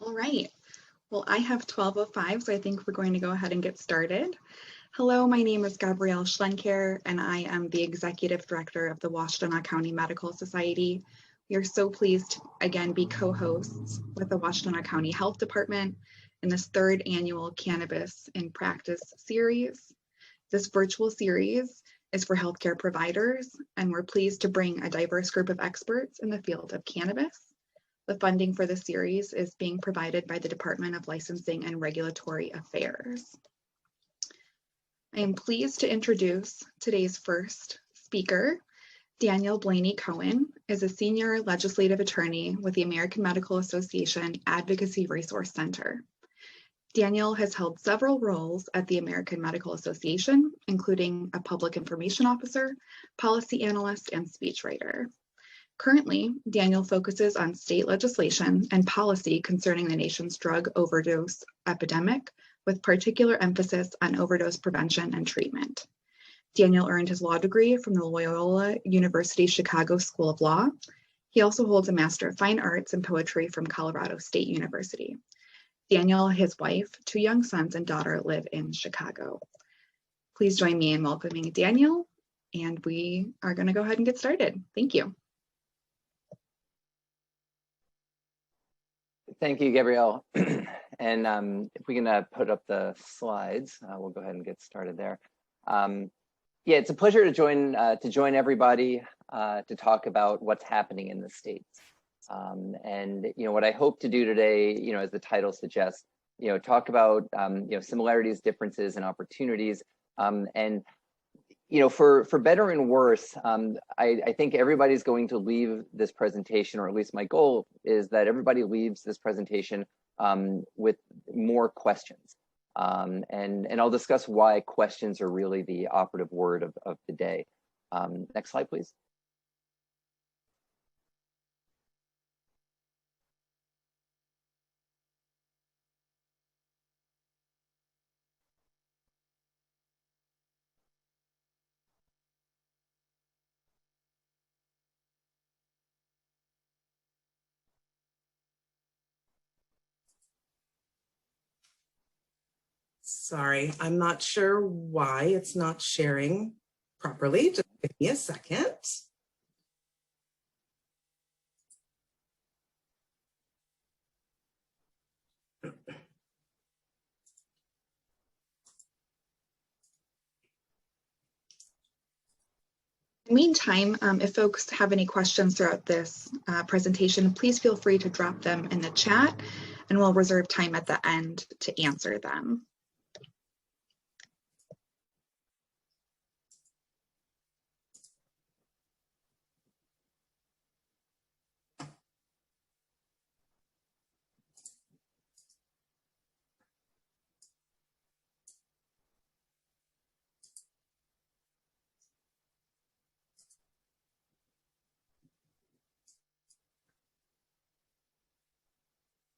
All right. Well, I have 12:05, so I think we're going to go ahead and get started. Hello, my name is Gabrielle Schlenker, and I am the Executive Director of the Washtenaw County Medical Society. We are so pleased to again be co-hosts with the Washtenaw County Health Department in this third annual Cannabis in Practice series. This virtual series is for healthcare providers, and we're pleased to bring a diverse group of experts in the field of cannabis. The funding for the series is being provided by the Department of Licensing and Regulatory Affairs. I am pleased to introduce today's first speaker. Daniel Blaney-Koen is a senior legislative attorney with the American Medical Association Advocacy Resource Center. Daniel has held several roles at the American Medical Association, including a public information officer, policy analyst, and speechwriter. Currently, Daniel focuses on state legislation and policy concerning the nation's drug overdose epidemic, with particular emphasis on overdose prevention and treatment. Daniel earned his law degree from the Loyola University Chicago School of Law. He also holds a Master of Fine Arts in Poetry from Colorado State University. Daniel, his wife, 2 young sons, and daughter live in Chicago. Please join me in welcoming Daniel, and we are going to go ahead and get started. Thank you. Thank you, Gabrielle. And if we can put up the slides, we'll go ahead and get started there. Yeah, it's a pleasure to join everybody to talk about what's happening in the states. And what I hope to do today, as the title suggests, talk about similarities, differences, and opportunities. And for better and worse, I think everybody's going to leave this presentation, or at least my goal is that everybody leaves this presentation with more questions. And I'll discuss why questions are really the operative word of the day. Next slide, please. Sorry, I'm not sure why it's not sharing properly. Just give me a second. In the meantime, if folks have any questions throughout this presentation, please feel free to drop them in the chat, and we'll reserve time at the end to answer them.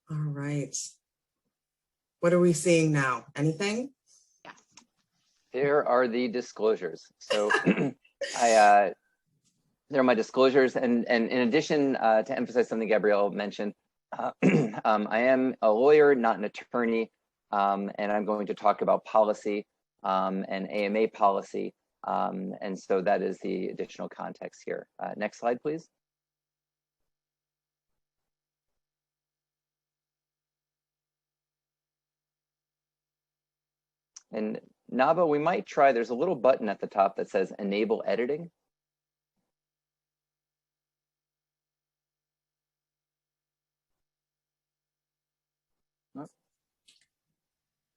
All right. What are we seeing now? Anything? Yes. There are the disclosures. So there are my disclosures. And in addition, to emphasize something Gabrielle mentioned, I am a lawyer, not an attorney, and I'm going to talk about policy and AMA policy. And so that is the additional context here. Next slide, please. And Nava, we might try, there's a little button at the top that says enable editing.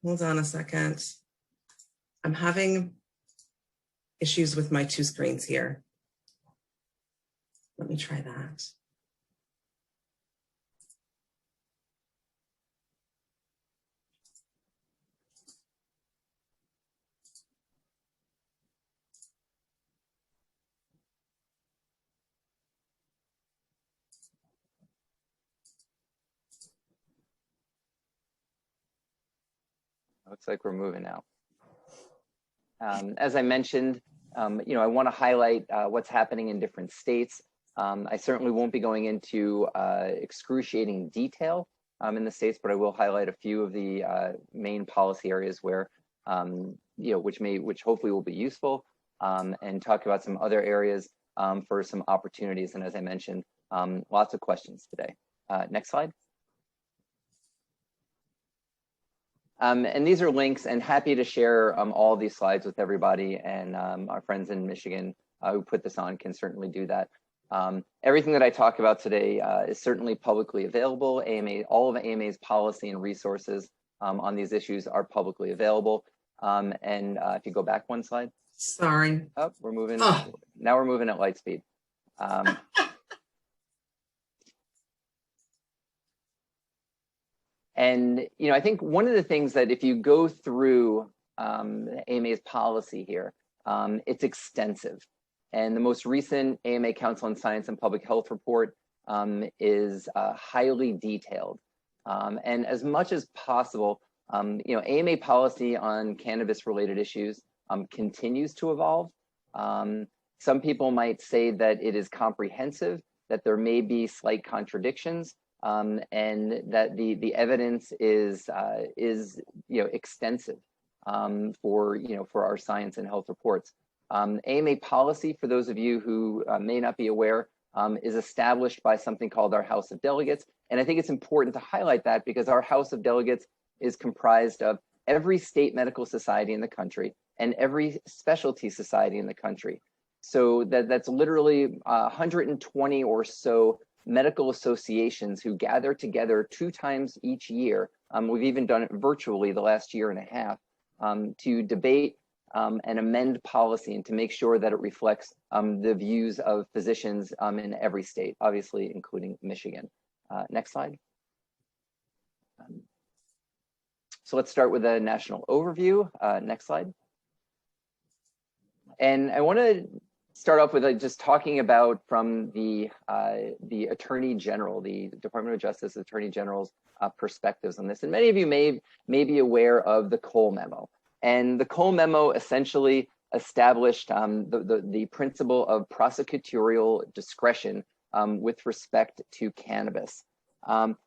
Hold on a second. I'm having issues with my 2 screens here. Let me try that. Looks like we're moving now. As I mentioned, I want to highlight what's happening in different states. I certainly won't be going into excruciating detail, in the states, but I will highlight a few of the main policy areas where, which hopefully will be useful, and talk about some other areas for some opportunities. And as I mentioned, lots of questions today. Next slide. And these are links, and happy to share all these slides with everybody, and our friends in Michigan who put this on can certainly do that. Everything that I talk about today is certainly publicly available. All of AMA's policy and resources on these issues are publicly available. If you go back one slide. Sorry. Oh, we're moving. Oh. Now we're moving at light speed. And I think one of the things that if you go through AMA's policy here, it's extensive. And the most recent AMA Council on Science and Public Health report is highly detailed. And as much as possible, AMA policy on cannabis-related issues continues to evolve. Some people might say that it is comprehensive, that there may be slight contradictions, and that the evidence is extensive for our science and health reports. AMA policy, for those of you who may not be aware, is established by something called our House of Delegates. And I think it's important to highlight that because our House of Delegates is comprised of every state medical society in the country and every specialty society in the country. So that's literally 120 or so medical associations who gather together 2 times each year. We've even done it virtually the last year and a half to debate and amend policy and to make sure that it reflects the views of physicians in every state, obviously including Michigan. Next slide. So let's start with a national overview. Next slide. And I want to start off with just talking about from the Attorney General, the Department of Justice Attorney General's perspectives on this. And many of you may be aware of the Cole Memo. And the Cole Memo essentially established the principle of prosecutorial discretion with respect to cannabis.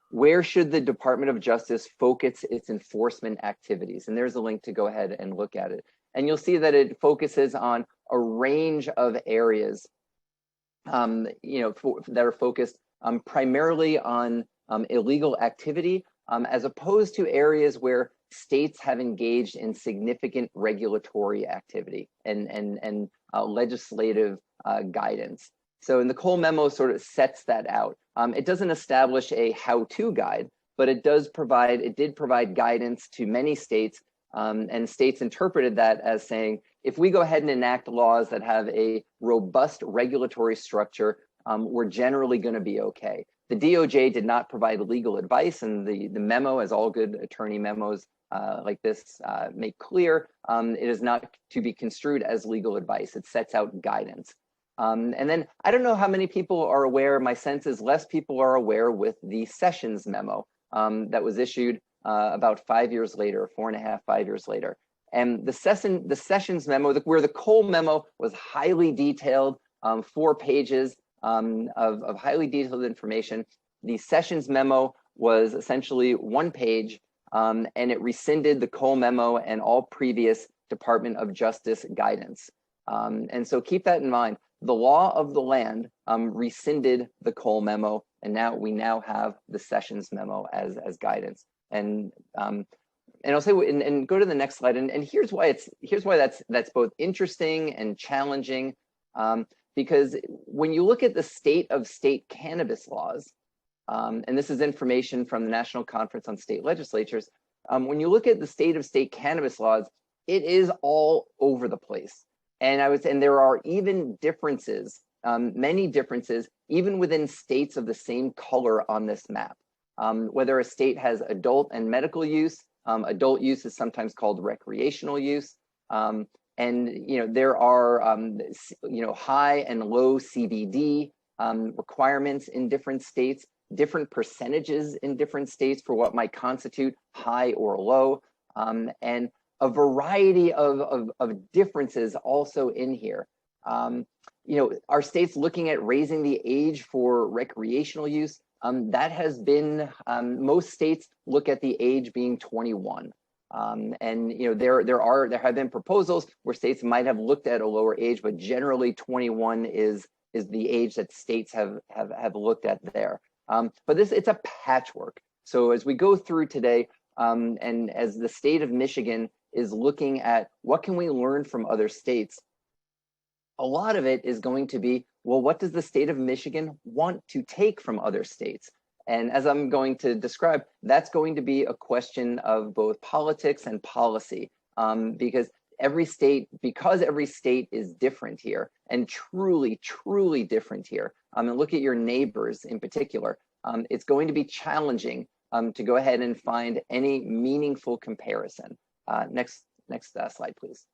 Where should the Department of Justice focus its enforcement activities? And there's a link to go ahead and look at it. And you'll see that it focuses on a range of areas, that are focused primarily on illegal activity, as opposed to areas where states have engaged in significant regulatory activity and legislative guidance. So in the Cole Memo sort of sets that out. It doesn't establish a how-to guide, but it did provide guidance to many states, and states interpreted that as saying, if we go ahead and enact laws that have a robust regulatory structure, we're generally going to be okay. The DOJ did not provide legal advice, and the memo, as all good attorney memos like this make clear, it is not to be construed as legal advice. It sets out guidance. And then I don't know how many people are aware, my sense is less people are aware with the Sessions memo that was issued about 5 years later, 4.5, 5 years later. And the Sessions memo, where the Cole Memo was highly detailed, 4 pages of highly detailed information. The Sessions memo was essentially 1 page, and it rescinded the Cole Memo and all previous Department of Justice guidance. And so keep that in mind. The law of the land rescinded the Cole Memo, and now we have the Sessions memo as guidance. And I'll say, and go to the next slide. And here's why that's both interesting and challenging, because when you look at the state of state cannabis laws, and this is information from the National Conference on State Legislatures, when you look at the state of state cannabis laws, it is all over the place. And there are even differences, many differences, even within states of the same color on this map. Whether a state has adult and medical use, adult use is sometimes called recreational use. And there are high and low CBD requirements in different states, different percentages in different states for what might constitute high or low, and a variety of differences also in here. Are states looking at raising the age for recreational use? that has been, most states look at the age being 21. And there have been proposals where states might have looked at a lower age, but generally 21 is the age that states have looked at there. But it's a patchwork. So as we go through today, and as the state of Michigan is looking at what can we learn from other states, a lot of it is going to be, well, what does the state of Michigan want to take from other states? And as I'm going to describe, that's going to be a question of both politics and policy, because every state is different here, and truly, truly different here. And look at your neighbors in particular. It's going to be challenging to go ahead and find any meaningful comparison. Next slide, please.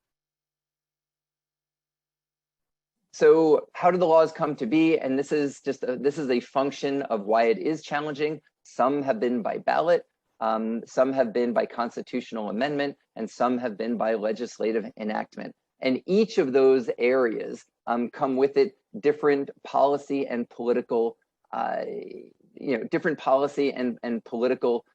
So how do the laws come to be? And this is a function of why it is challenging. Some have been by ballot, some have been by constitutional amendment, and some have been by legislative enactment. And each of those areas come with it different policy and political, different policy and political,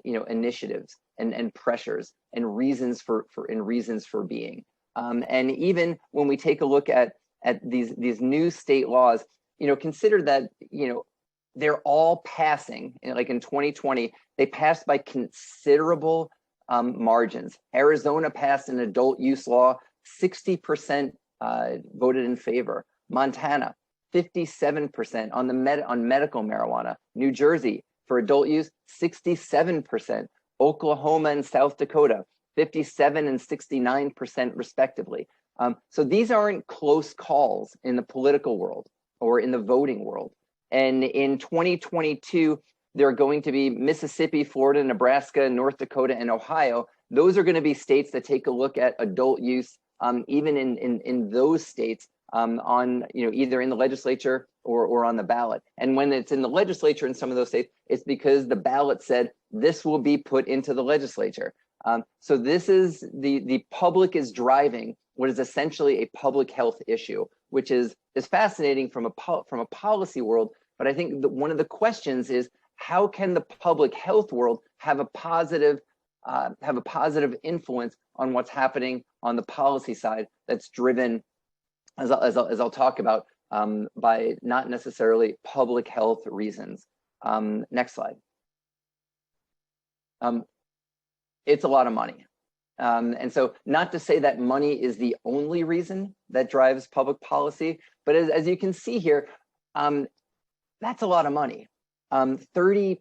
initiatives and pressures and reasons for being. And even when we take a look at these new state laws, consider that, they're all passing, like in 2020, they passed by considerable margins. Arizona passed an adult use law, 60% voted in favor. Montana, 57% on medical marijuana. New Jersey, for adult use, 67%. Oklahoma and South Dakota, 57 and 69% respectively. So these aren't close calls in the political world or in the voting world. And in 2022, there are going to be Mississippi, Florida, Nebraska, North Dakota, and Ohio. Those are going to be states that take a look at adult use, even in those states, on either in the legislature or on the ballot. And when it's in the legislature in some of those states, it's because the ballot said this will be put into the legislature. So this is the public is driving what is essentially a public health issue, which is fascinating from a policy world. But I think one of the questions is, how can the public health world have a positive influence on what's happening on the policy side that's driven, as I'll talk about, by not necessarily public health reasons. Next slide. It's a lot of money. And so not to say that money is the only reason that drives public policy, but as you can see here, that's a lot of money. $37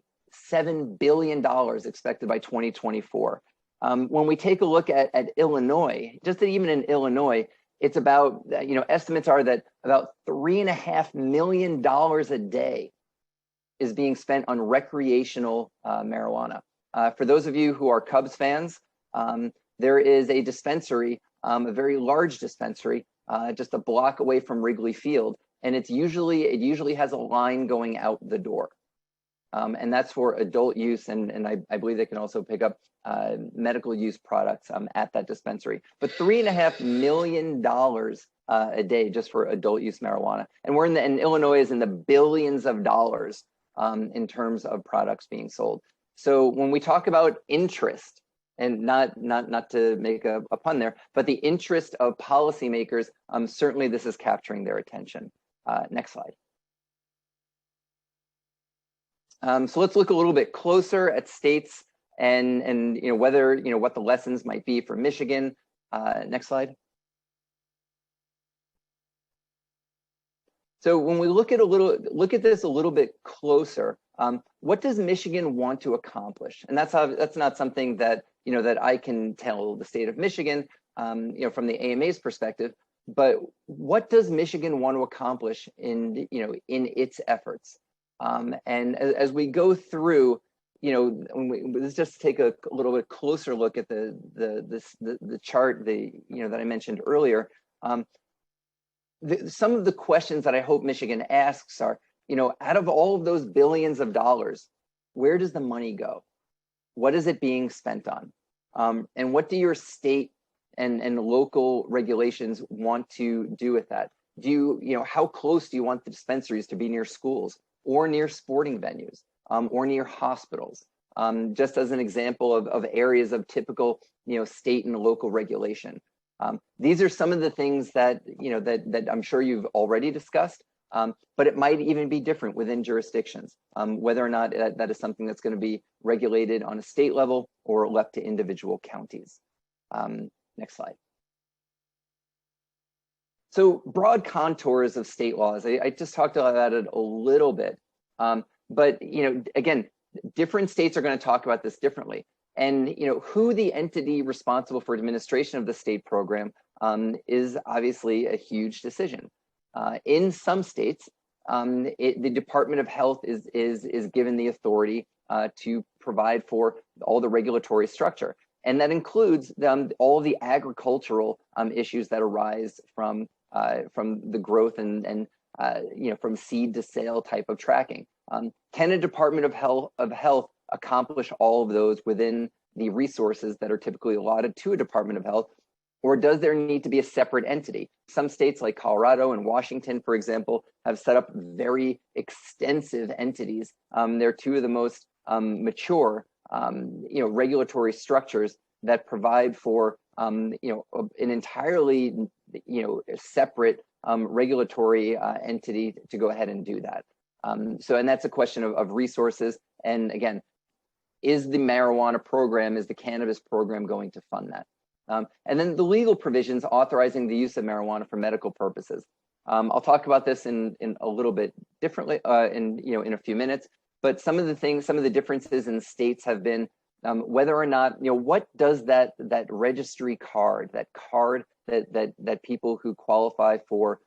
billion expected by 2024. When we take a look at Illinois, just even in Illinois, it's about, estimates are that about $3.5 million a day is being spent on recreational marijuana. For those of you who are Cubs fans, there is a dispensary, a very large dispensary, just a block away from Wrigley Field, and it usually has a line going out the door, and that's for adult use, and I believe they can also pick up medical use products at that dispensary. But $3.5 million a day just for adult use marijuana, and and Illinois is in the billions of dollars in terms of products being sold. So when we talk about interest, and not to make a pun there, but the interest of policymakers, certainly this is capturing their attention. Next slide. So let's look a little bit closer at states and whether what the lessons might be for Michigan. Next slide. So when we look at this a little bit closer, what does Michigan want to accomplish? And that's not something that that I can tell the state of Michigan, from the AMA's perspective. But what does Michigan want to accomplish in its efforts? And as we go through, let's just take a little bit closer look at the chart that I mentioned earlier. Some of the questions that I hope Michigan asks are, out of all of those billions of dollars, where does the money go? What is it being spent on? And what do your state and local regulations want to do with that? how close do you want the dispensaries to be near schools or near sporting venues or near hospitals? Just as an example of areas of typical, state and local regulation. These are some of the things that, that I'm sure you've already discussed, but it might even be different within jurisdictions, whether or not that is something that's going to be regulated on a state level or left to individual counties. Next slide. So broad contours of state laws. I just talked about it a little bit, but again, different states are going to talk about this differently. And who the entity responsible for administration of the state program is obviously a huge decision. In some states, the Department of Health is given the authority to provide for all the regulatory structure. And that includes all the agricultural issues that arise from the growth and from seed to sale type of tracking. Can a Department of Health accomplish all of those within the resources that are typically allotted to a Department of Health? Or does there need to be a separate entity? Some states like Colorado and Washington, for example, have set up very extensive entities. They're two of the most mature regulatory structures that provide for an entirely separate regulatory entity to go ahead and do that. And that's a question of resources. And again, is the marijuana program, is the cannabis program going to fund that? And then the legal provisions authorizing the use of marijuana for medical purposes. I'll talk about this in a little bit differently in a few minutes. But some of the differences in states have been whether or not what does that registry card, that people who qualify for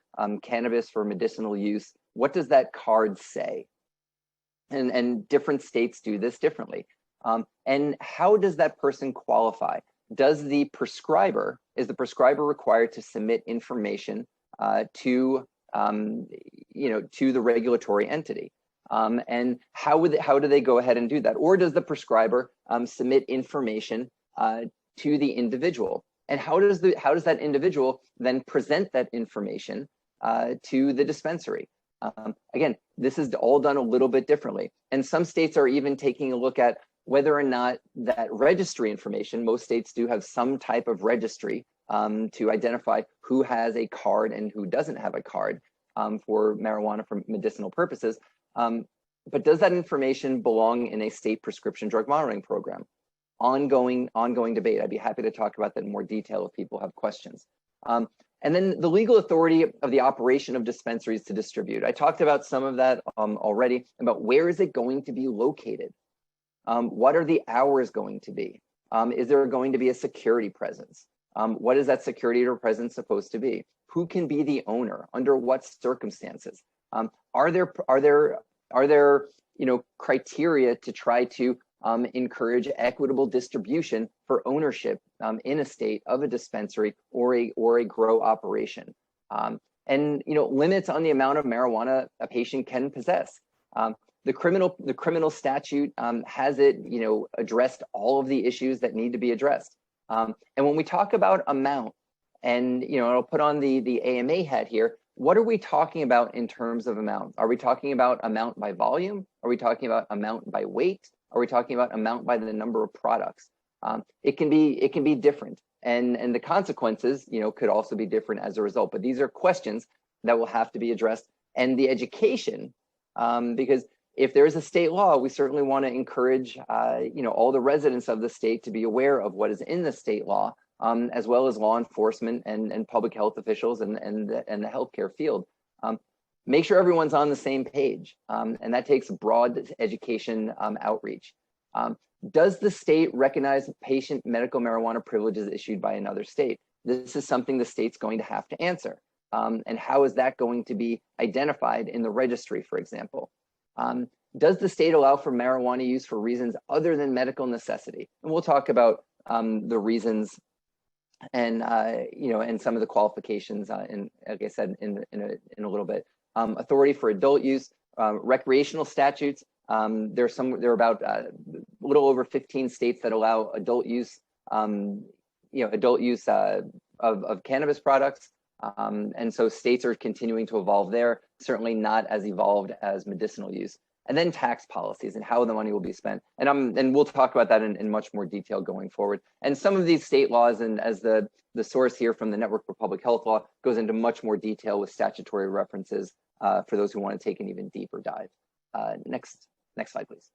cannabis for medicinal use, what does that card say? And different states do this differently. And how does that person qualify? Is the prescriber required to submit information to the regulatory entity? And how do they go ahead and do that? Or does the prescriber submit information to the individual? And how does that individual then present that information to the dispensary? Again, this is all done a little bit differently. And some states are even taking a look at whether or not that registry information, most states do have some type of registry to identify who has a card and who doesn't have a card for marijuana for medicinal purposes. But does that information belong in a state prescription drug monitoring program? Ongoing debate. I'd be happy to talk about that in more detail if people have questions. And then the legal authority of the operation of dispensaries to distribute. I talked about some of that already, about where is it going to be located? What are the hours going to be? Is there going to be a security presence? What is that security or presence supposed to be? Who can be the owner? Under what circumstances? Are there criteria to try to encourage equitable distribution for ownership in a state of a dispensary or a grow operation? And limits on the amount of marijuana a patient can possess. The criminal statute has it addressed all of the issues that need to be addressed. And when we talk about amount, and I'll put on the AMA hat here, what are we talking about in terms of amount? Are we talking about amount by volume? Are we talking about amount by weight? Are we talking about amount by the number of products? It can be different, and the consequences could also be different as a result. But these are questions that will have to be addressed, and the education, because if there is a state law, we certainly want to encourage all the residents of the state to be aware of what is in the state law, as well as law enforcement and public health officials and the healthcare field. Make sure everyone's on the same page, and that takes broad education outreach. Does the state recognize patient medical marijuana privileges issued by another state? This is something the state's going to have to answer. And how is that going to be identified in the registry, for example? Does the state allow for marijuana use for reasons other than medical necessity? And we'll talk about the reasons and and some of the qualifications in, like I said, in a little bit. Authority for adult use, recreational statutes. There are about a little over 15 states that allow adult use, of cannabis products. And so states are continuing to evolve there, certainly not as evolved as medicinal use. And then tax policies and how the money will be spent. And we'll talk about that in much more detail going forward. And some of these state laws, and as the source here from the Network for Public Health Law, goes into much more detail with statutory references for those who want to take an even deeper dive. Next slide, please.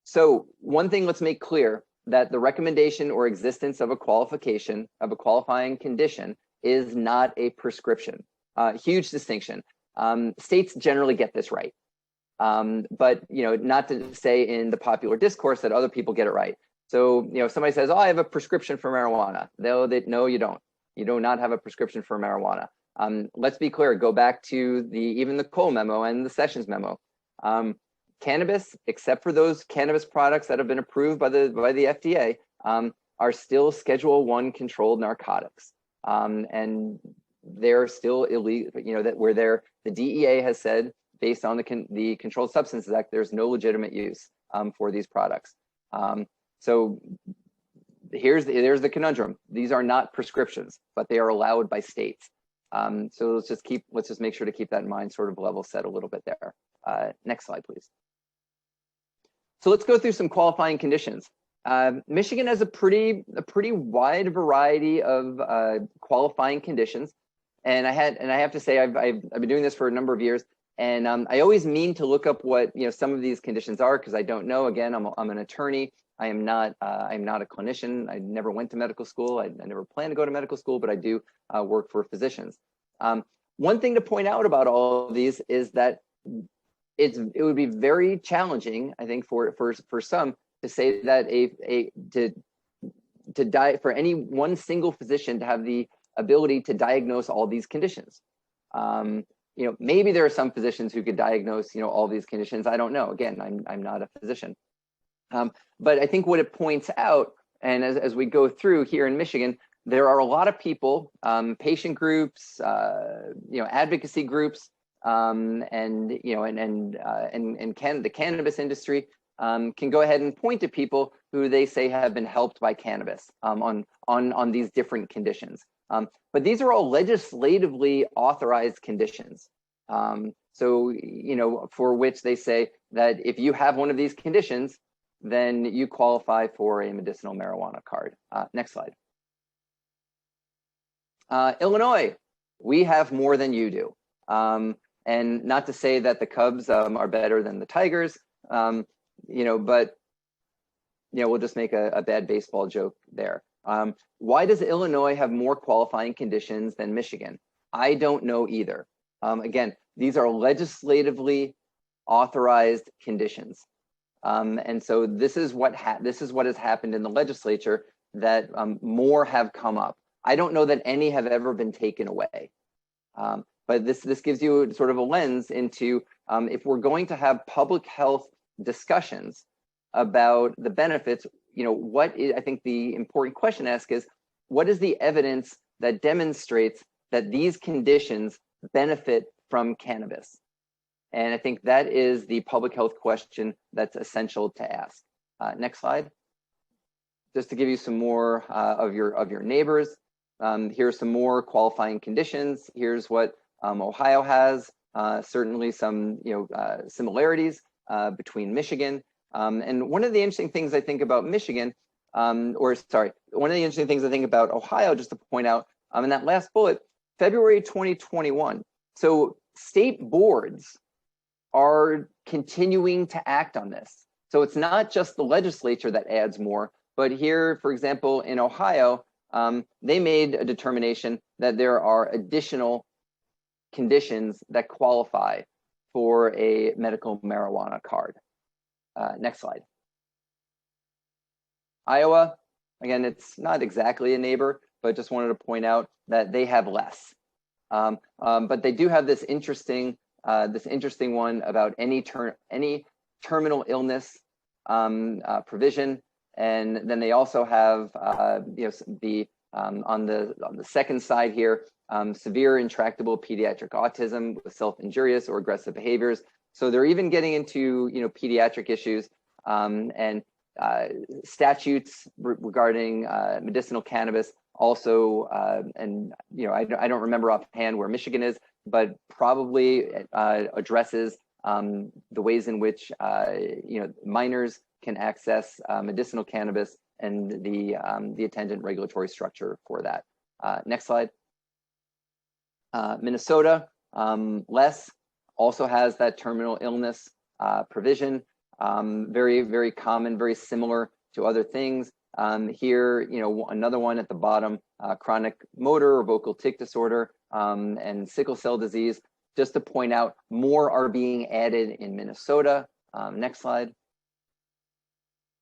So one thing let's make clear, that the recommendation or existence of a qualification, of a qualifying condition, is not a prescription. Huge distinction. States generally get this right. But not to say in the popular discourse that other people get it right. So if somebody says, "Oh, I have a prescription for marijuana," no, you don't. You do not have a prescription for marijuana. Let's be clear. Go back to even the Cole memo and the Sessions memo. Cannabis, except for those cannabis products that have been approved by the FDA, are still Schedule I controlled narcotics, and they're still illegal. The DEA has said, based on the Controlled Substances Act, there's no legitimate use for these products. So there's the conundrum. These are not prescriptions, but they are allowed by states. So let's just make sure to keep that in mind, sort of level set a little bit there. Next slide, please. So let's go through some qualifying conditions. Michigan has a pretty wide variety of qualifying conditions, and I have to say I've been doing this for a number of years, and I always mean to look up what some of these conditions are, because I don't know. Again, I'm an attorney. I'm not a clinician. I never went to medical school. I never plan to go to medical school, but I do work for physicians. One thing to point out about all of these is that it would be very challenging, I think, for some to say that for any one single physician to have the ability to diagnose all these conditions. Maybe there are some physicians who could diagnose all these conditions. I don't know. Again, I'm not a physician. But I think what it points out, and as we go through here in Michigan, there are a lot of people, patient groups, advocacy groups, the cannabis industry can go ahead and point to people who they say have been helped by cannabis on these different conditions. But these are all legislatively authorized conditions. So for which they say that if you have one of these conditions, then you qualify for a medicinal marijuana card. Next slide. Illinois, we have more than you do. And not to say that the Cubs are better than the Tigers, but we'll just make a bad baseball joke there. Why does Illinois have more qualifying conditions than Michigan? I don't know either. Again, these are legislatively authorized conditions. And so this is what has happened in the legislature, that more have come up. I don't know that any have ever been taken away. But this gives you sort of a lens into if we're going to have public health discussions about the benefits, I think the important question to ask is, what is the evidence that demonstrates that these conditions benefit from cannabis? And I think that is the public health question that's essential to ask. Next slide. Just to give you some more of your neighbors. Here are some more qualifying conditions. Here's what Ohio has. Certainly some similarities between Michigan. And one of the interesting things I think about Michigan, one of the interesting things I think about Ohio, just to point out, in that last bullet, February 2021. So state boards are continuing to act on this. So it's not just the legislature that adds more, but here, for example, in Ohio, they made a determination that there are additional conditions that qualify for a medical marijuana card. Next slide. Iowa, again, it's not exactly a neighbor, but just wanted to point out that they have less. But they do have this interesting one about any terminal illness provision, and then they also have on the second side here, severe intractable pediatric autism with self-injurious or aggressive behaviors. So they're even getting into pediatric issues and statutes regarding medicinal cannabis Also, and I don't remember offhand where Michigan is, but probably addresses the ways in which minors can access medicinal cannabis and the attendant regulatory structure for that. Next slide. Minnesota, less, also has that terminal illness provision. Very, very common, very similar to other things. Here, another one at the bottom, chronic motor or vocal tic disorder and sickle cell disease. Just to point out, more are being added in Minnesota. Next slide.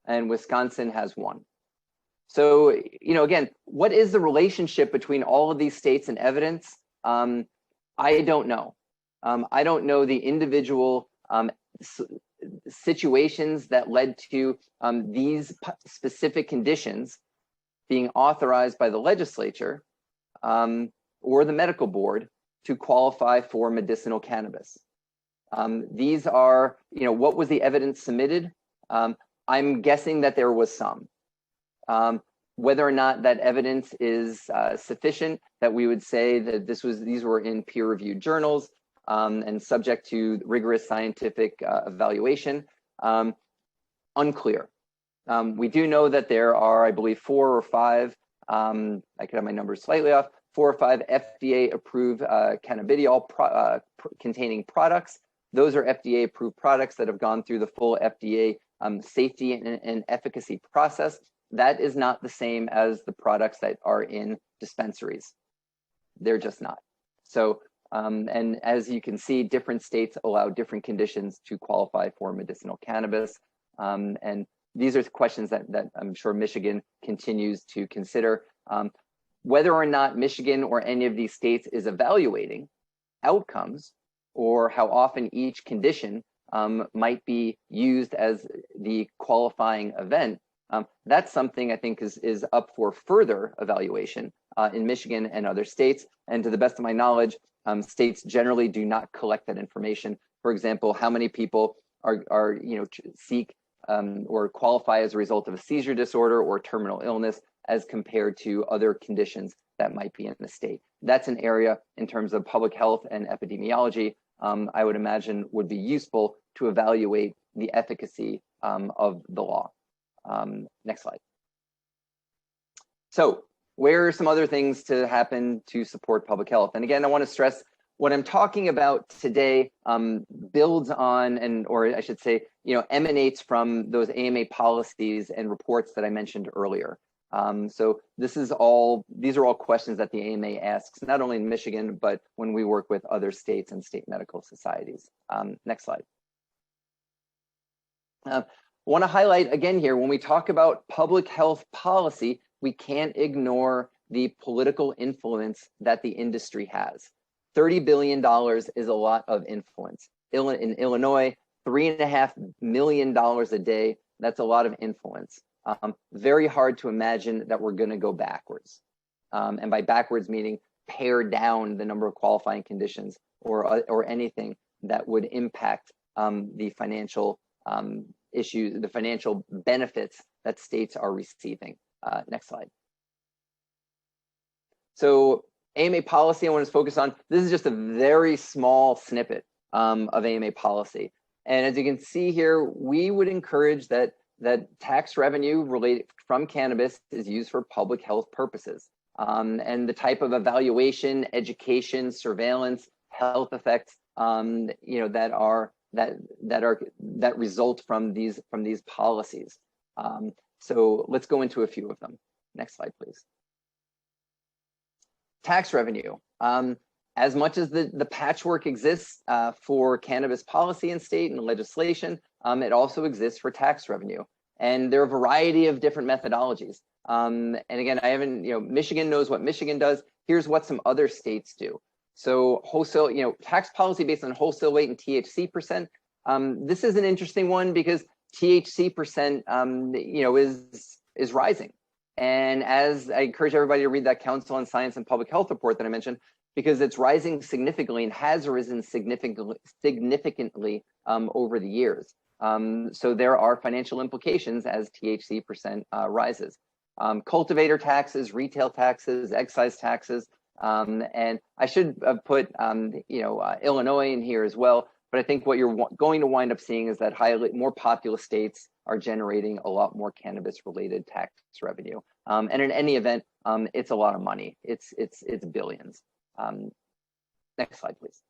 And Wisconsin has one. So, again, what is the relationship between all of these states and evidence? I don't know. I don't know the individual situations that led to these specific conditions being authorized by the legislature or the medical board to qualify for medicinal cannabis. These are, what was the evidence submitted? I'm guessing that there was some. Whether or not that evidence is sufficient, that we would say that these were in peer-reviewed journals and subject to rigorous scientific evaluation, unclear. We do know that there are, I believe, 4 or 5, I could have my numbers slightly off, 4 or 5 FDA-approved cannabidiol containing products. Those are FDA-approved products that have gone through the full FDA safety and efficacy process. That is not the same as the products that are in dispensaries. They're just not. So, and as you can see, different states allow different conditions to qualify for medicinal cannabis. And these are questions that I'm sure Michigan continues to consider. Whether or not Michigan or any of these states is evaluating outcomes or how often each condition might be used as the qualifying event, that's something I think is up for further evaluation in Michigan and other states. And to the best of my knowledge, states generally do not collect that information. For example, how many people are seek or qualify as a result of a seizure disorder or terminal illness as compared to other conditions that might be in the state. That's an area in terms of public health and epidemiology I would imagine would be useful to evaluate the efficacy of the law. Next slide. So where are some other things to happen to support public health? And again, I want to stress what I'm talking about today builds on, or I should say, emanates from those AMA policies and reports that I mentioned earlier. So these are all questions that the AMA asks, not only in Michigan, but when we work with other states and state medical societies. Next slide. I want to highlight again here, when we talk about public health policy, we can't ignore the political influence that the industry has. $30 billion is a lot of influence. In Illinois, $3.5 million a day, that's a lot of influence. Very hard to imagine that we're going to go backwards. And by backwards, meaning pare down the number of qualifying conditions or anything that would impact the financial issues, the financial benefits that states are receiving. Next slide. So AMA policy I want to focus on, this is just a very small snippet of AMA policy. And as you can see here, we would encourage that tax revenue related from cannabis is used for public health purposes. And the type of evaluation, education, surveillance, health effects, that result from these policies. So let's go into a few of them. Next slide, please. Tax revenue. As much as the patchwork exists for cannabis policy in state and legislation, it also exists for tax revenue. And there are a variety of different methodologies. And again, I haven't, Michigan knows what Michigan does. Here's what some other states do. So wholesale, tax policy based on wholesale weight and THC percent. This is an interesting one because THC percent, is rising. And as I encourage everybody to read that Council on Science and Public Health report that I mentioned, because it's rising significantly and has risen significantly over the years. So there are financial implications as THC percent rises. cultivator taxes, retail taxes, excise taxes, and I should have put Illinois in here as well. But I think what you're going to wind up seeing is that more populous states are generating a lot more cannabis-related tax revenue. And in any event, it's a lot of money. It's billions. Next slide, please.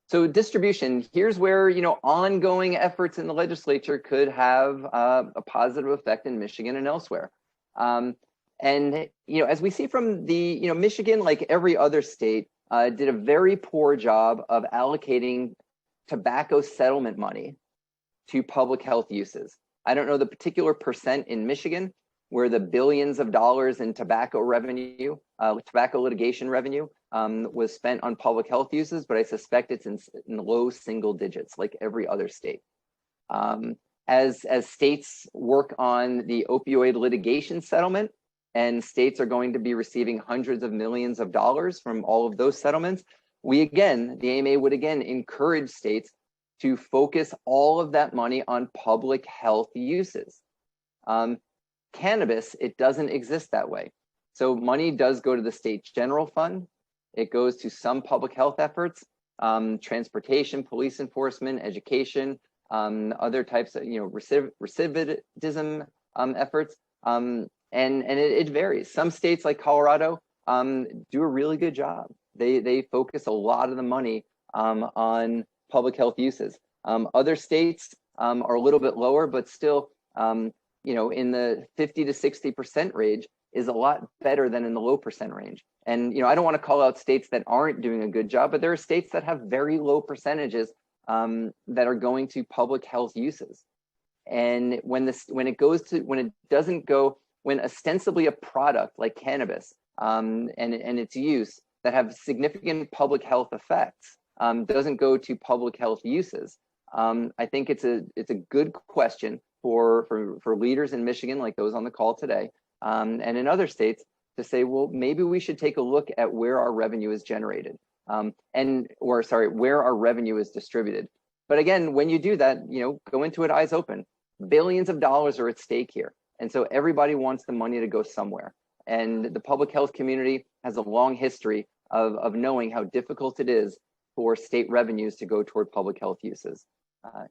So distribution, here's where ongoing efforts in the legislature could have a positive effect in Michigan and elsewhere. And as we see from the Michigan, like every other state, did a very poor job of allocating tobacco settlement money to public health uses. I don't know the particular percent in Michigan where the billions of dollars in tobacco revenue, tobacco litigation revenue was spent on public health uses, but I suspect it's in low single digits, like every other state. As states work on the opioid litigation settlement, and states are going to be receiving hundreds of millions of dollars from all of those settlements, the AMA would again encourage states to focus all of that money on public health uses. Cannabis, it doesn't exist that way. So money does go to the state general fund. It goes to some public health efforts, transportation, police enforcement, education, other types of recidivism efforts, and it varies. Some states like Colorado do a really good job. They focus a lot of the money on public health uses. Other states are a little bit lower, but still, in the 50 to 60% range is a lot better than in the low percent range. And I don't want to call out states that aren't doing a good job, but there are states that have very low percentages that are going to public health uses. And when ostensibly a product like cannabis and its use that have significant public health effects doesn't go to public health uses, I think it's a good question for leaders in Michigan, like those on the call today, and in other states, to say, well, maybe we should take a look at where our revenue is generated, where our revenue is distributed. But again, when you do that, go into it eyes open. Billions of dollars are at stake here, and so everybody wants the money to go somewhere. And the public health community has a long history of knowing how difficult it is for state revenues to go toward public health uses.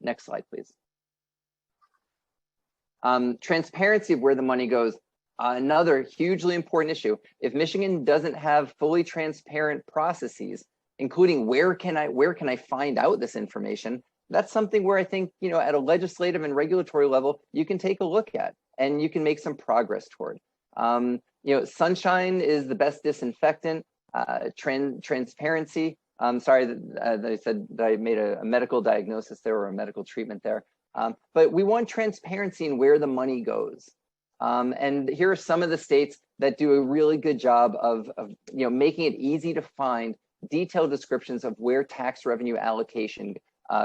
Next slide, please. Transparency of where the money goes. Another hugely important issue. If Michigan doesn't have fully transparent processes, including where can I find out this information, that's something where I think, at a legislative and regulatory level, you can take a look at and you can make some progress toward. Sunshine is the best disinfectant. Transparency. Sorry that I said that I made a medical diagnosis there or a medical treatment there. But we want transparency in where the money goes. And here are some of the states that do a really good job of making it easy to find detailed descriptions of where tax revenue allocation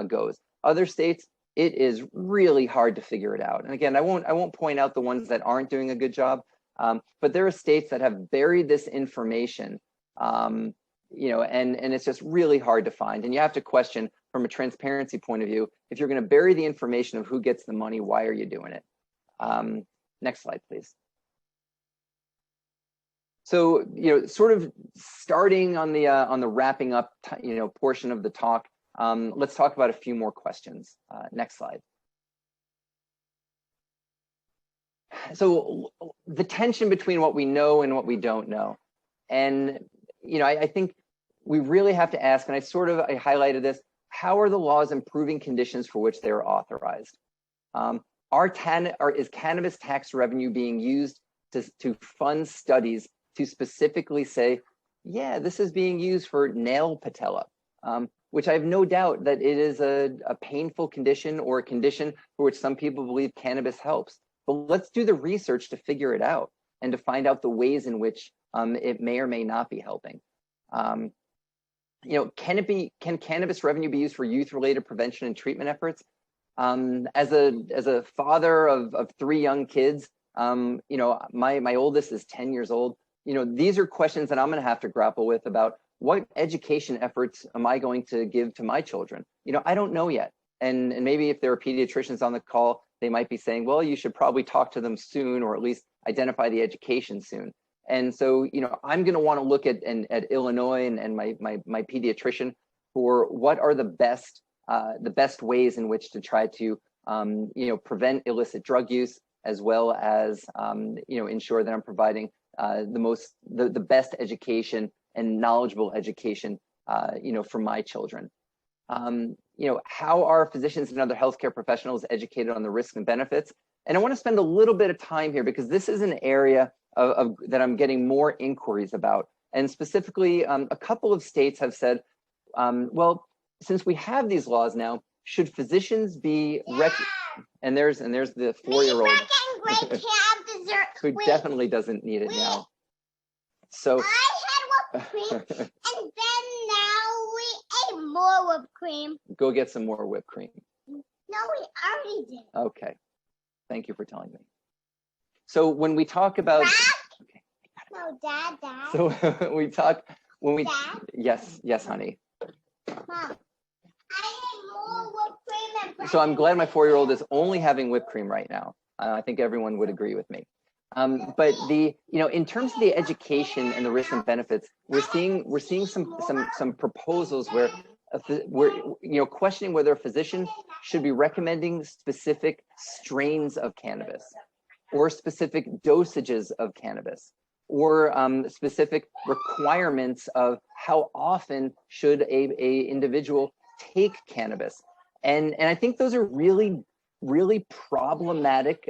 goes. Other states, it is really hard to figure it out. And again, I won't point out the ones that aren't doing a good job, but there are states that have buried this information, and it's just really hard to find. And you have to question from a transparency point of view, if you're going to bury the information of who gets the money, why are you doing it? Next slide, please. So, sort of starting on the wrapping up, portion of the talk, let's talk about a few more questions. Next slide. So the tension between what we know and what we don't know. And, I think we really have to ask, and I highlighted this, how are the laws improving conditions for which they are authorized? Is cannabis tax revenue being used to fund studies to specifically say, yeah, this is being used for nail patella, which I have no doubt that it is a painful condition or a condition for which some people believe cannabis helps. But let's do the research to figure it out and to find out the ways in which it may or may not be helping. Can cannabis revenue be used for youth-related prevention and treatment efforts? As a father of 3 young kids, my oldest is 10 years old. These are questions that I'm going to have to grapple with about what education efforts am I going to give to my children? I don't know yet. And maybe if there are pediatricians on the call, they might be saying, well, you should probably talk to them soon, or at least identify the education soon. And so, I'm going to want to look at Illinois and my pediatrician for what are the best ways in which to try to prevent illicit drug use, as well as ensure that I'm providing the best education and knowledgeable education for my children. How are physicians and other healthcare professionals educated on the risks and benefits? And I want to spend a little bit of time here because this is an area that I'm getting more inquiries about. And specifically, a couple of states have said, well, since we have these laws now, should physicians be and there's the 4-year-old who definitely doesn't need it now. So I had whipped cream, and then now we ate more whipped cream. Go get some more whipped cream. No, we already did. Okay, thank you for telling me. So when we talk about, okay. No, Dad. So Dad? Yes, honey. Mom, I ate more whipped cream and So I'm glad my 4-year-old is only having whipped cream right now. I think everyone would agree with me. But in terms of the education and the risks and benefits, we're seeing some proposals where we're questioning whether a physician should be recommending specific strains of cannabis, or specific dosages of cannabis, or specific requirements of how often should a individual take cannabis. And I think those are really problematic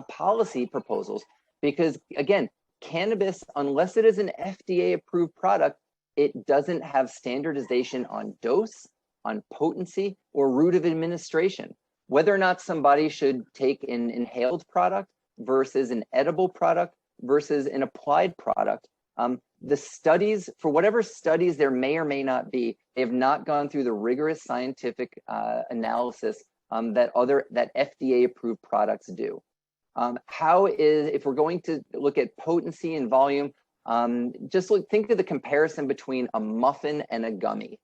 policy proposals, because again, cannabis, unless it is an FDA approved product, it doesn't have standardization on dose, on potency, or route of administration. Whether or not somebody should take an inhaled product versus an edible product versus an applied product, the studies, for whatever studies there may or may not be, they have not gone through the rigorous scientific analysis that FDA approved products do. If we're going to look at potency and volume, think of the comparison between a muffin and a gummy.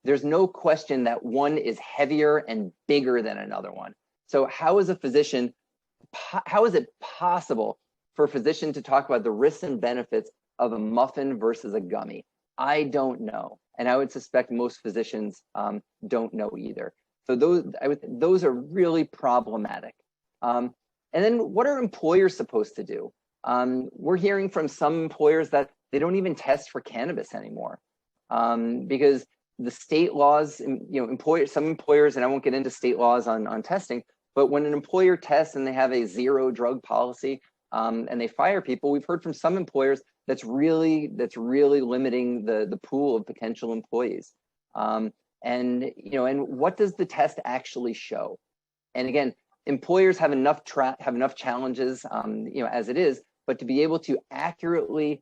There's no question that one is heavier and bigger than another one. So how is it possible for a physician to talk about the risks and benefits of a muffin versus a gummy? I don't know. And I would suspect most physicians don't know either. So those are really problematic. And then what are employers supposed to do? We're hearing from some employers that they don't even test for cannabis anymore, because the state laws, some employers, and I won't get into state laws on testing, but when an employer tests and they have a 0 drug policy and they fire people, we've heard from some employers that's really limiting the pool of potential employees. And what does the test actually show? And again, employers have enough challenges, as it is, but to be able to accurately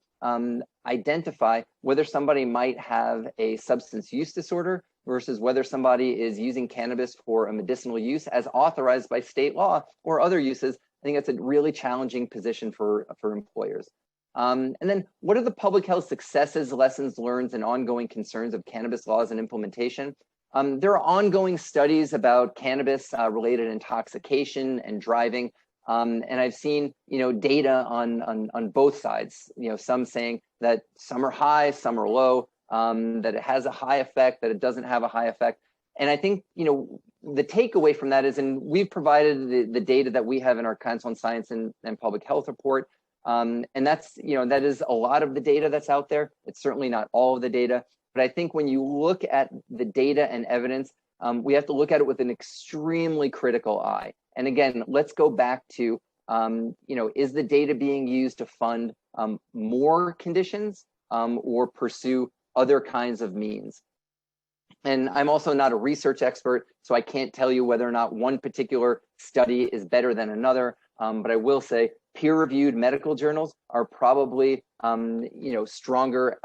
identify whether somebody might have a substance use disorder versus whether somebody is using cannabis for a medicinal use as authorized by state law or other uses, I think that's a really challenging position for employers. And then what are the public health successes, lessons learned, and ongoing concerns of cannabis laws and implementation? There are ongoing studies about cannabis related intoxication and driving. And I've seen, data on both sides, some saying that some are high, some are low, that it has a high effect, that it doesn't have a high effect. And I think, the takeaway from that is, and we've provided the data that we have in our Council on Science and Public Health report. And that's, that is a lot of the data that's out there. It's certainly not all of the data, but I think when you look at the data and evidence, we have to look at it with an extremely critical eye. And again, let's go back to, is the data being used to fund more conditions or pursue other kinds of means? And I'm also not a research expert, so I can't tell you whether or not one particular study is better than another. But I will say peer-reviewed medical journals are probably, stronger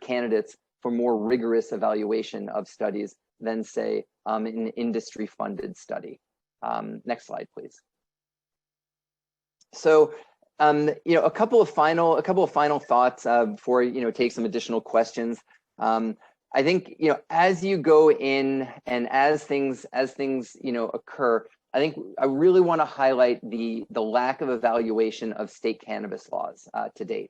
candidates for more rigorous evaluation of studies than, say, an industry-funded study. Next slide, please. So, a couple of final thoughts before take some additional questions. I think as you go in and as things occur, I think I really want to highlight the lack of evaluation of state cannabis laws to date,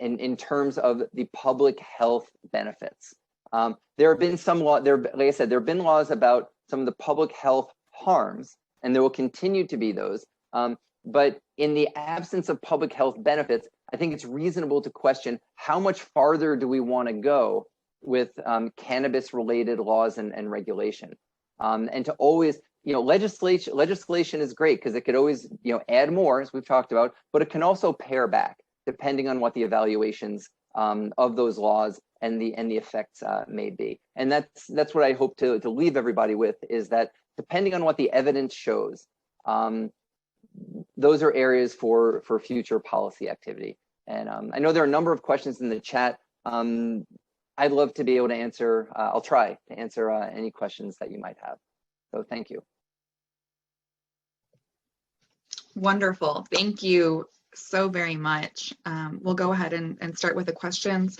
in terms of the public health benefits. There have been some like I said, there have been laws about some of the public health harms, and there will continue to be those. But in the absence of public health benefits, I think it's reasonable to question how much farther do we want to go with cannabis-related laws and regulation, and to always, legislation is great because it could always, add more, as we've talked about, but it can also pare back depending on what the evaluations of those laws and the effects may be. And that's what I hope to leave everybody with, is that depending on what the evidence shows, those are areas for future policy activity. And I know there are a number of questions in the chat. I'd love to be able to answer, I'll try to answer any questions that you might have. So thank you. Wonderful. Thank you so very much. We'll go ahead and start with the questions.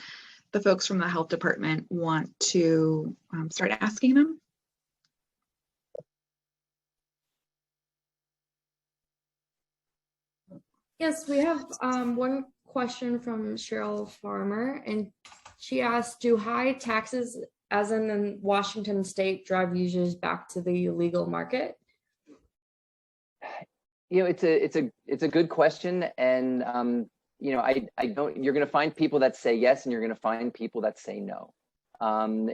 The folks from the health department want to start asking them. Yes, we have one question from Cheryl Farmer, and she asked, do high taxes, as in Washington state, drive users back to the illegal market? It's a good question, and I don't. You're going to find people that say yes, and you're going to find people that say no.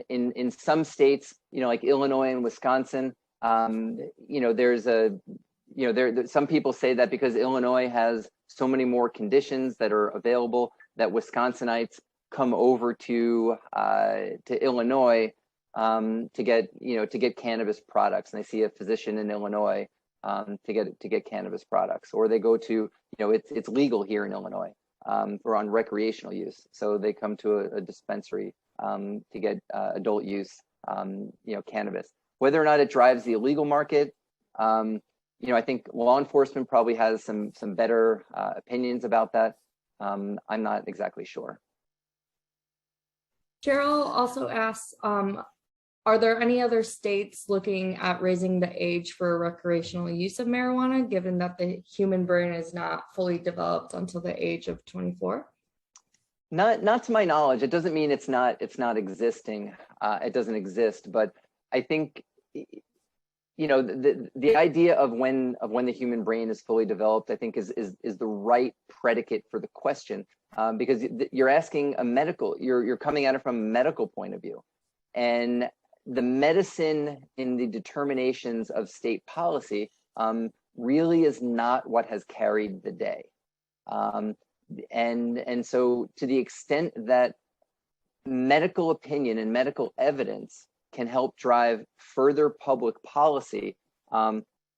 In some states, like Illinois and Wisconsin, there's some people say that because Illinois has so many more conditions that are available, that Wisconsinites come over to Illinois to get cannabis products, and they see a physician in Illinois to get cannabis products, or they go to, it's legal here in Illinois for on recreational use, so they come to a dispensary to get adult use cannabis. Whether or not it drives the illegal market, I think law enforcement probably has some better opinions about that. I'm not exactly sure. Cheryl also asks, are there any other states looking at raising the age for recreational use of marijuana, given that the human brain is not fully developed until the age of 24? Not to my knowledge. It doesn't mean it's not existing. It doesn't exist, but I think the idea of when the human brain is fully developed, I think is the right predicate for the question, because you're asking you're coming at it from a medical point of view, and the medicine in the determinations of state policy really is not what has carried the day. And so to the extent that medical opinion and medical evidence can help drive further public policy,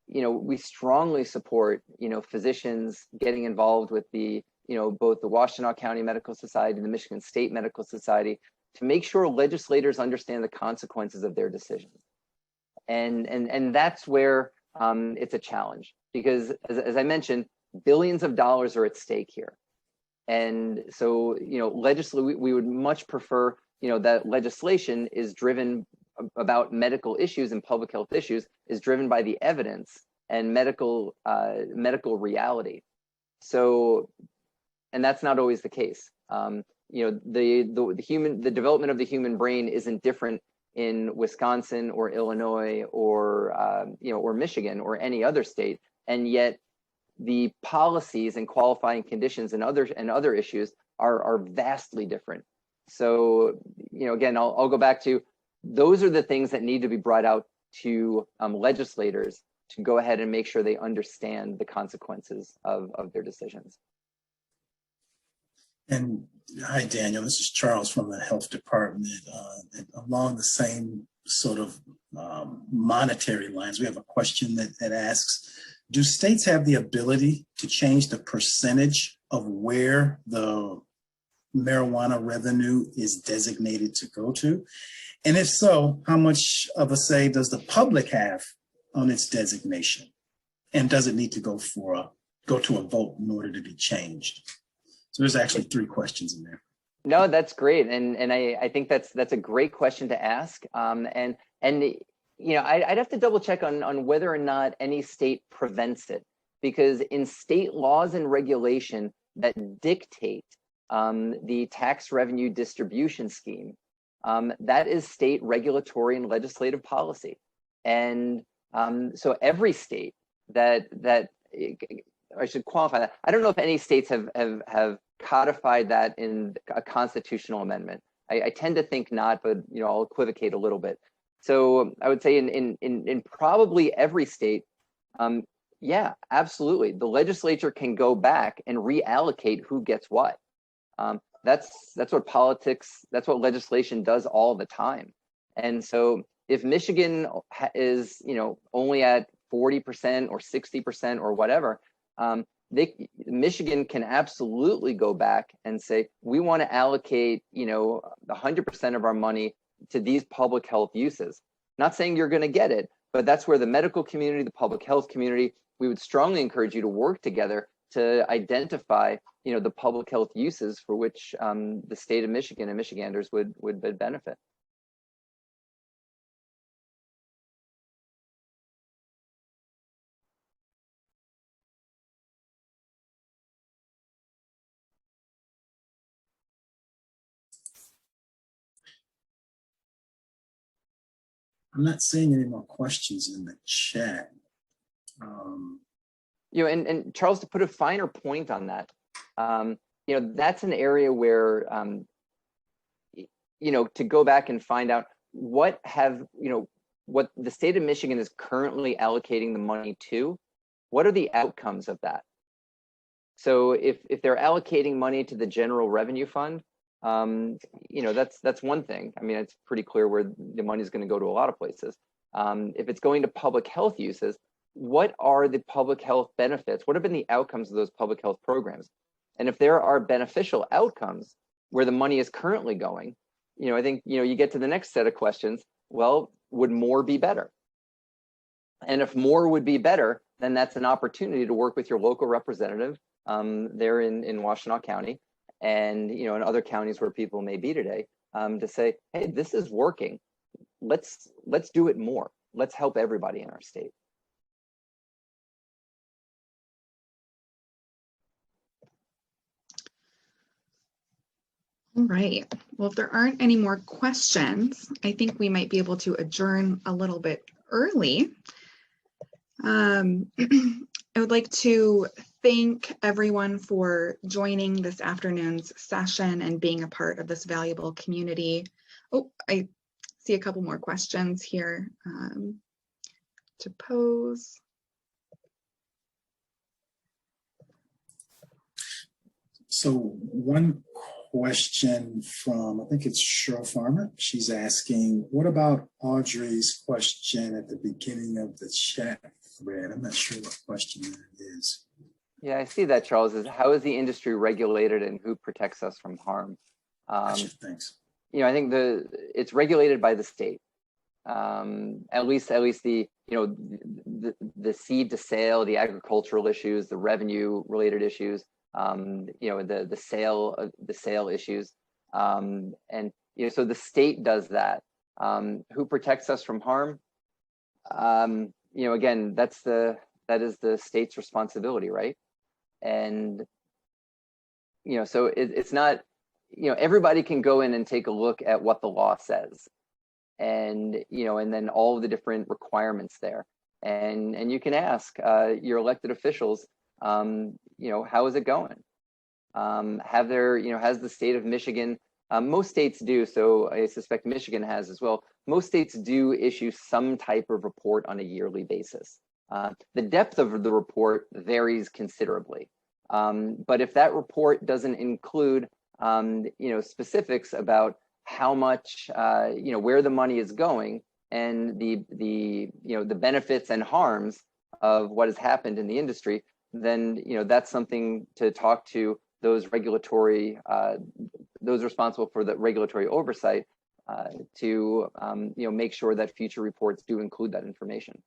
we strongly support, physicians getting involved with both the Washtenaw County Medical Society and the Michigan State Medical Society to make sure legislators understand the consequences of their decisions. And that's where it's a challenge, because as I mentioned, billions of dollars are at stake here. And so, we would much prefer, that legislation is driven about medical issues and public health issues is driven by the evidence and medical reality. So, and that's not always the case. The development of the human brain isn't different in Wisconsin or Illinois or Michigan or any other state, and yet the policies and qualifying conditions and other issues are vastly different. So, again, I'll go back to, those are the things that need to be brought out to legislators to go ahead and make sure they understand the consequences of their decisions. And hi, Daniel, this is Charles from the health department. Along the same sort of monetary lines, we have a question that asks, do states have the ability to change the percentage of where the marijuana revenue is designated to go to? And if so, how much of a say does the public have on its designation? And does it need to go to a vote in order to be changed? So there's actually 3 questions in there. No, that's great, and I think that's a great question to ask. And I'd have to double check on whether or not any state prevents it, because in state laws and regulation that dictate the tax revenue distribution scheme, that is state regulatory and legislative policy. And so every state that I should qualify that. I don't know if any states have codified that in a constitutional amendment. I tend to think not, but I'll equivocate a little bit. So I would say in probably every state, yeah, absolutely. The legislature can go back and reallocate who gets what. That's what politics, that's what legislation does all the time. And so if Michigan is, only at 40% or 60% or whatever, Michigan can absolutely go back and say, we want to allocate, 100% of our money to these public health uses. Not saying you're going to get it, but that's where the medical community, the public health community, we would strongly encourage you to work together to identify, the public health uses for which the state of Michigan and Michiganders would benefit. I'm not seeing any more questions in the chat. And Charles, to put a finer point on that, that's an area where, to go back and find out what the state of Michigan is currently allocating the money to, what are the outcomes of that? So if they're allocating money to the general revenue fund, that's one thing. I mean, it's pretty clear where the money is going to go to a lot of places. If it's going to public health uses, what are the public health benefits? What have been the outcomes of those public health programs? And if there are beneficial outcomes where the money is currently going, I think, you get to the next set of questions. Well, would more be better? And if more would be better, then that's an opportunity to work with your local representative there in Washtenaw County and, in other counties where people may be today, to say, hey, this is working. Let's do it more. Let's help everybody in our state. All right. Well, if there aren't any more questions, I think we might be able to adjourn a little bit early. I would like to thank everyone for joining this afternoon's session and being a part of this valuable community. Oh, I see a couple more questions here to pose. So one question from, I think it's Cheryl Farmer. She's asking, what about Audrey's question at the beginning of the chat thread? I'm not sure what question that is. Yeah, I see that, Charles. Is how is the industry regulated and who protects us from harm? Gotcha, thanks. I think it's regulated by the state. At least the the seed to sale, the agricultural issues, the revenue related issues, the sale issues, and so the state does that. Who protects us from harm? Again, that is the state's responsibility, right? And so it's not, everybody can go in and take a look at what the law says, and and then all of the different requirements there, and you can ask your elected officials, how is it going? Has the state of Michigan, most states do, so I suspect Michigan has as well. Most states do issue some type of report on a yearly basis. The depth of the report varies considerably. But if that report doesn't include, specifics about how much, where the money is going and the benefits and harms of what has happened in the industry, then, that's something to talk to those regulatory, those responsible for the regulatory oversight to, make sure that future reports do include that information.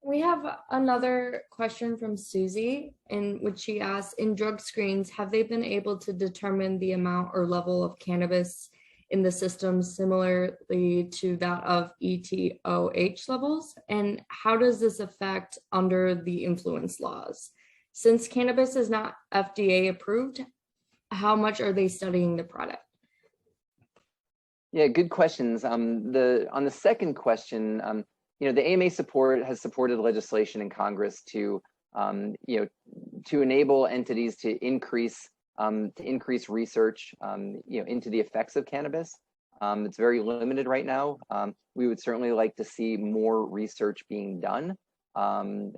We have another question from Susie, in which she asks, in drug screens, have they been able to determine the amount or level of cannabis in the system similarly to that of ETOH levels? And how does this affect under the influence laws? Since cannabis is not FDA approved, how much are they studying the product? Yeah, good questions. On the second question, the AMA has supported legislation in Congress to enable entities to increase research, into the effects of cannabis. It's very limited right now. We would certainly like to see more research being done, and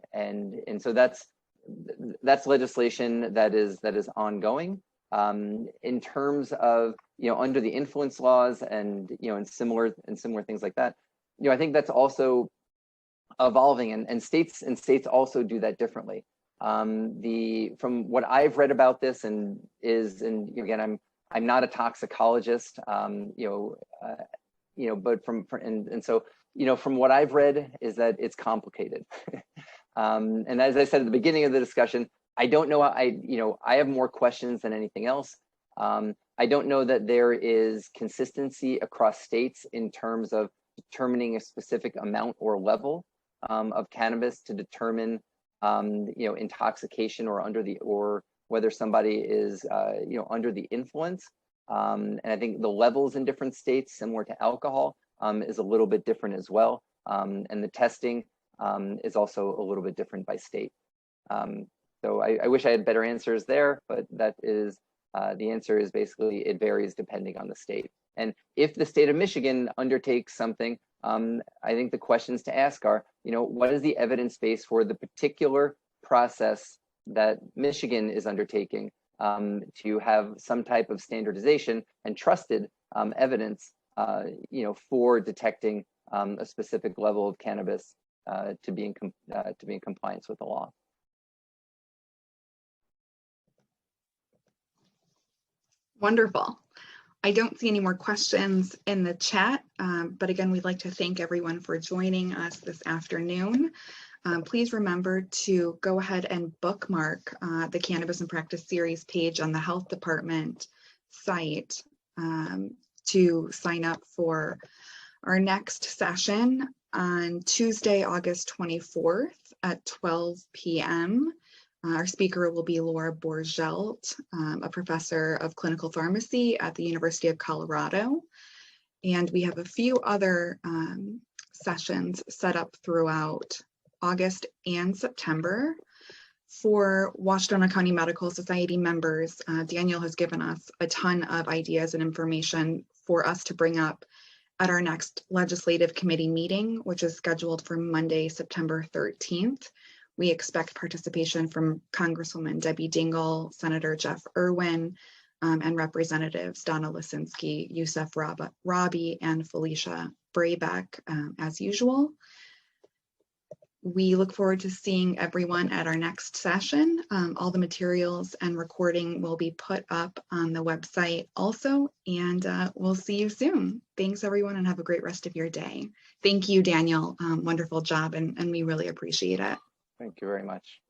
so that's legislation that is ongoing. In terms of under the influence laws and and similar things like that, I think that's also evolving, and states also do that differently. From what I've read about this, and again, I'm not a toxicologist, but from what I've read is that it's complicated. And as I said at the beginning of the discussion, I don't know. I have more questions than anything else. I don't know that there is consistency across states in terms of determining a specific amount or level of cannabis to determine intoxication or whether somebody is under the influence. And I think the levels in different states, similar to alcohol, is a little bit different as well. And the testing is also a little bit different by state. So I wish I had better answers there, but that is the answer is basically it varies depending on the state. And if the state of Michigan undertakes something, I think the questions to ask are, what is the evidence base for the particular process that Michigan is undertaking to have some type of standardization and trusted evidence, for detecting a specific level of cannabis to be in compliance with the law. Wonderful. I don't see any more questions in the chat, but again, we'd like to thank everyone for joining us this afternoon. Please remember to go ahead and bookmark the Cannabis in Practice series page on the Health Department site to sign up for our next session on Tuesday, August 24th at 12 p.m. Our speaker will be LARA Bourgelt, a professor of clinical pharmacy at the University of Colorado. And we have a few other sessions set up throughout August and September. For Washtenaw County Medical Society members, Daniel has given us a ton of ideas and information for us to bring up at our next legislative committee meeting, which is scheduled for Monday, September 13th. We expect participation from Congresswoman Debbie Dingell, Senator Jeff Irwin, and Representatives Donna Lisinski, Youssef Rabi, and Felicia Braybeck, as usual. We look forward to seeing everyone at our next session. All the materials and recording will be put up on the website also, and we'll see you soon. Thanks, everyone, and have a great rest of your day. Thank you, Daniel. Wonderful job, and we really appreciate it. Thank you very much.